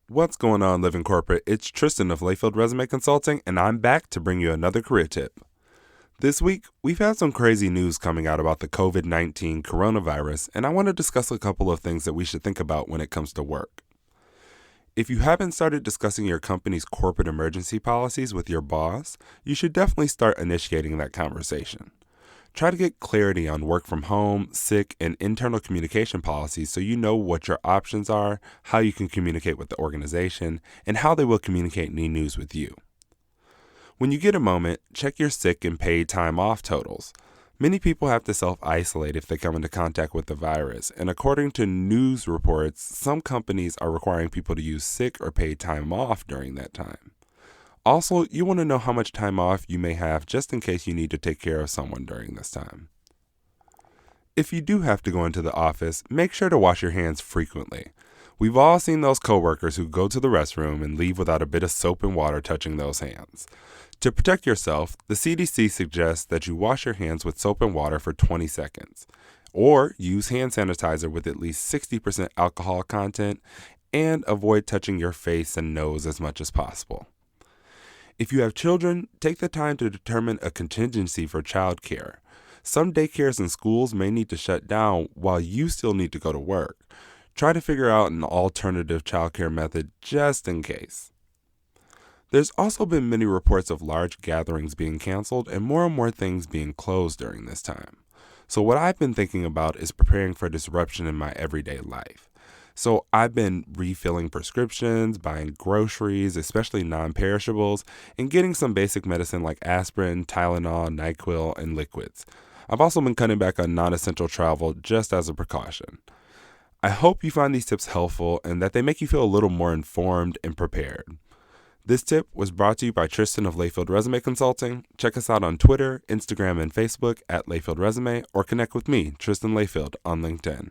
What's going on, Living Corporate? It's Tristan of Layfield Resume Consulting, and I'm back to bring you another career tip. This week, we've had some crazy news coming out about the COVID-19 coronavirus, and I want to discuss a couple of things that we should think about when it comes to work. If you haven't started discussing your company's corporate emergency policies with your boss, you should definitely start initiating that conversation. Try to get clarity on work from home, sick, and internal communication policies so you know what your options are, how you can communicate with the organization, and how they will communicate any news with you. When you get a moment, check your sick and paid time off totals. Many people have to self-isolate if they come into contact with the virus, and according to news reports, some companies are requiring people to use sick or paid time off during that time. Also, you want to know how much time off you may have just in case you need to take care of someone during this time. If you do have to go into the office, make sure to wash your hands frequently. We've all seen those coworkers who go to the restroom and leave without a bit of soap and water touching those hands. To protect yourself, the CDC suggests that you wash your hands with soap and water for 20 seconds, or use hand sanitizer with at least 60% alcohol content, and avoid touching your face and nose as much as possible. If you have children, take the time to determine a contingency for childcare. Some daycares and schools may need to shut down while you still need to go to work. Try to figure out an alternative childcare method just in case. There's also been many reports of large gatherings being canceled and more things being closed during this time. So what I've been thinking about is preparing for disruption in my everyday life. So I've been refilling prescriptions, buying groceries, especially non-perishables, and getting some basic medicine like aspirin, Tylenol, NyQuil, and liquids. I've also been cutting back on non-essential travel just as a precaution. I hope you find these tips helpful and that they make you feel a little more informed and prepared. This tip was brought to you by Tristan of Layfield Resume Consulting. Check us out on Twitter, Instagram, and Facebook at Layfield Resume, or connect with me, Tristan Layfield, on LinkedIn.